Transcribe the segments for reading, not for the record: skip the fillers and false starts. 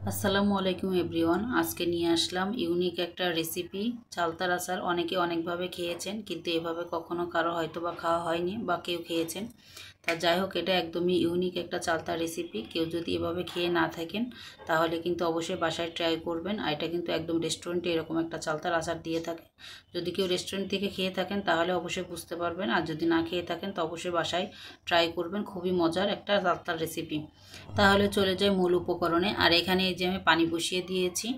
আসসালামু আলাইকুম এভরিওয়ান। আজকে নিয়ে আসলাম ইউনিক একটা রেসিপি, চালতার আচার। অনেকে অনেকভাবে খেয়েছেন, কিন্তু এভাবে কখনো কারো হয়তো বা খাওয়া হয়নি বা কেউ খেয়েছেন। তা যাই হোক, এটা একদমই ইউনিক একটা চালতার রেসিপি। কেউ যদি এভাবে খেয়ে না থাকেন তাহলে কিন্তু অবশ্যই বাসায় ট্রাই করবেন। আর এটা কিন্তু একদম রেস্টুরেন্টে এরকম একটা চালতার আচার দিয়ে থাকে। যদি কেউ রেস্টুরেন্ট থেকে খেয়ে থাকেন তাহলে অবশ্যই বুঝতে পারবেন, আর যদি না খেয়ে থাকেন তো অবশ্যই বাসায় ট্রাই করবেন। খুবই মজার একটা চালতার রেসিপি। তাহলে চলে যাই মূল উপকরণে। আর এখানে এই যে আমি পানি বসিয়ে দিয়েছি,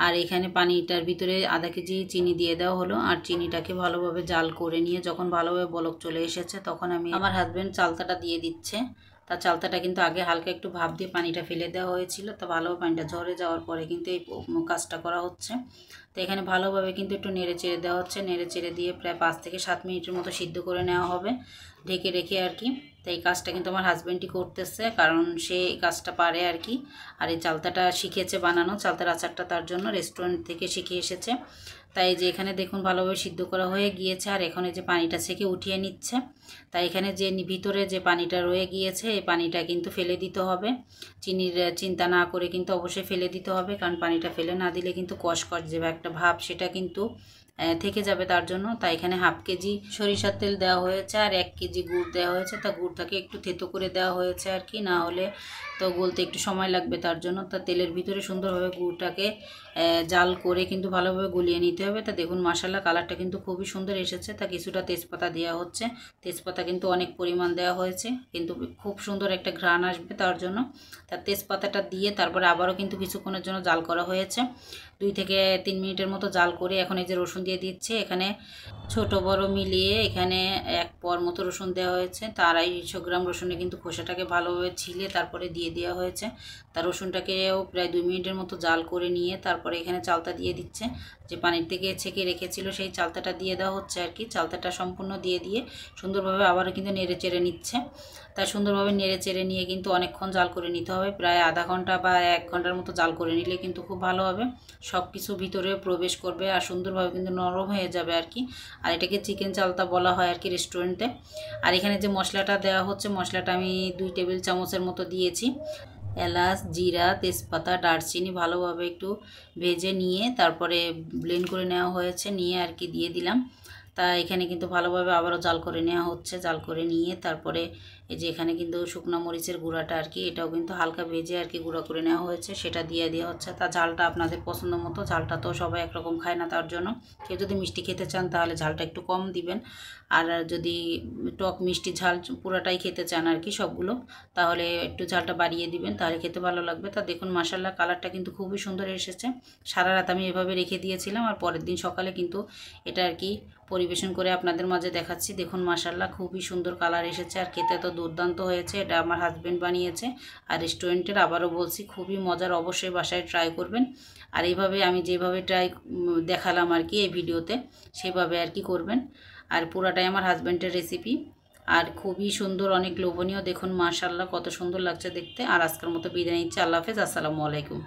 আর এখানে পানিটার ভিতরে আধা কেজি চিনি দিয়ে দেওয়া হলো। আর চিনিটাকে ভালোভাবে জাল করে নিয়ে যখন ভালোভাবে বলক চলে এসেছে, তখন আমি আমার হাজব্যান্ড চালতাটা দিয়ে দিচ্ছে। তা চালতাটা কিন্তু আগে হালকা একটু ভাপ দিয়ে পানিটা ফেলে দেওয়া হয়েছিল। তো ভালোভাবে পানিটা ঝরে যাওয়ার পরে কিন্তু এই কাজটা করা হচ্ছে। তো এখানে ভালোভাবে কিন্তু একটু নেড়ে চেড়ে দেওয়া হচ্ছে। নেড়ে চেড়ে দিয়ে প্রায় 5 থেকে 7 মিনিটের মতো সিদ্ধ করে নেওয়া হবে, ঢেকে রেখে আর কি। তো এই কাজটা কিন্তু আমার হাজব্যান্ডই করতেছে, কারণ সে এই কাজটা পারে আর কি। আর এই চালতাটা শিখেছে বানানো, চালতার আচারটা তার জন্য রেস্টুরেন্ট থেকে শিখে এসেছে। তাই যে এখানে দেখুন ভালোভাবে সিদ্ধ করা হয়ে গিয়েছে। আর এখন এই যে পানিটা ছেঁকে উঠিয়ে নিচ্ছে। তাই এখানে যে ভিতরে যে পানিটা রয়ে গিয়েছে, এই পানিটা কিন্তু ফেলে দিতে হবে। চিনির চিন্তা না করে কিন্তু অবশ্যই ফেলে দিতে হবে, কারণ পানিটা ফেলে না দিলে কিন্তু কষকষ যে একটা ভাব সেটা কিন্তু থেকে যাবে তার জন্য। তাই এখানে হাফ কেজি সরিষার তেল দেওয়া হয়েছে, আর 1 কেজি গুড় দেওয়া হয়েছে। তা গুড়টাকে একটু থেতো করে দেওয়া হয়েছে আর কি, না হলে তো গলতে একটু সময় লাগবে তার জন্য। তা তেলের ভিতরে সুন্দরভাবে গুড়টাকে জাল করে কিন্তু ভালোভাবে গলিয়ে নিতে হবে। তা দেখুন মাশাআল্লাহ কালারটা কিন্তু খুবই সুন্দর এসেছে। তা কিছুটা তেজপাতা দেওয়া হচ্ছে। তেজপাতা কিন্তু অনেক পরিমাণ দেওয়া হয়েছে, কিন্তু খুব সুন্দর একটা ঘ্রাণ আসবে তার জন্য। তার তেজপাতাটা দিয়ে তারপরে আবারও কিন্তু কিছুক্ষণের জন্য জাল করা হয়েছে। 2 থেকে 3 মিনিটের মতো জাল করে এখন এই যে রসুন দিয়ে দিচ্ছে। এখানে ছোট বড় মিলিয়ে এখানে 1 পর মতো রসুন দেওয়া হয়েছে। তার 250 গ্রাম রসুনে কিন্তু খোসাটাকে ভালোভাবে ছিলে তারপরে দিয়ে দেওয়া হয়েছে। তার রসুনটাকেও প্রায় 2 মিনিটের মতো জাল করে নিয়ে তারপরে এখানে চালতা দিয়ে দিচ্ছে। যে পানির থেকে ছেঁকে রেখেছিল সেই চালতাটা দিয়ে দেওয়া হচ্ছে আর কি। চালতাটা সম্পূর্ণ দিয়ে সুন্দরভাবে আবারও কিন্তু নেড়ে চেড়ে নিচ্ছে। তা সুন্দরভাবে নেড়ে চেড়ে নিয়ে কিন্তু অনেকক্ষণ জাল করে নিতে হবে, প্রায় আধা ঘন্টা বা 1 ঘন্টার মতো জাল করে নিলে কিন্তু খুব ভালো হবে। সব কিছু ভিতরে প্রবেশ করবে আর সুন্দরভাবে কিন্তু নরম হয়ে যাবে আর কি। আর এটাকে চিকেন চালতা বলা হয় আর কি রেস্টুরেন্টে। আর এখানে যে মশলাটা দেওয়া হচ্ছে, মশলাটা আমি 2 টেবিল চামচের মতো দিয়েছি। এলাচ, জিরা, তেজপাতা, দারচিনি ভালোভাবে একটু ভেজে নিয়ে তারপরে ব্লেন্ড করে নেওয়া হয়েছে, নিয়ে আর কি দিয়ে দিলাম। তা এখানে কিন্তু ভালোভাবে আবারও জাল করে নেওয়া হচ্ছে। জাল করে নিয়ে তারপরে এই যে এখানে কিন্তু শুকনো মরিচের গুঁড়াটা আর কি, এটাও কিন্তু হালকা ভেজে আর কি গুঁড়া করে নেওয়া হয়েছে, সেটা দিয়ে দেওয়া হচ্ছে। তা ঝালটা আপনাদের পছন্দ মতো, ঝালটা তো সবাই একরকম খায় না, তার জন্য কেউ যদি মিষ্টি খেতে চান তাহলে ঝালটা একটু কম দিবেন। আর যদি টক মিষ্টি ঝাল পুরাটাই খেতে চান আর কি সবগুলো, তাহলে একটু ঝালটা বাড়িয়ে দিবেন, তাহলে খেতে ভালো লাগবে। তা দেখুন মাশাআল্লাহ কালারটা কিন্তু খুবই সুন্দর এসেছে। সারা রাত আমি এভাবে রেখে দিয়েছিলাম, আর পরের দিন সকালে কিন্তু এটা আর কি পরিবেশন করে আপনাদের মাঝে দেখাচ্ছি। দেখুন মাশাআল্লাহ খুবই সুন্দর কালার এসেছে, আর খেতে তো দুর্দান্ত হয়েছে। এটা আমার হাজব্যান্ড বানিয়েছে, আর রেস্টুরেন্টের আবারও বলছি খুবই মজার, অবশ্যই বাসায় ট্রাই করবেন। আর এইভাবে আমি যেভাবে দেখালাম আর কি এই ভিডিওতে, সেভাবে আর কি করবেন। আর পুরাটাই আমার হাজব্যান্ডের রেসিপি, আর খুবই সুন্দর, অনেক লোভনীয়। দেখুন মাশাআল্লাহ কত সুন্দর লাগছে দেখতে। আর আজকের মতো বিদায় নিচ্ছি। আল্লাহ হাফেজ, আসসালামু আলাইকুম।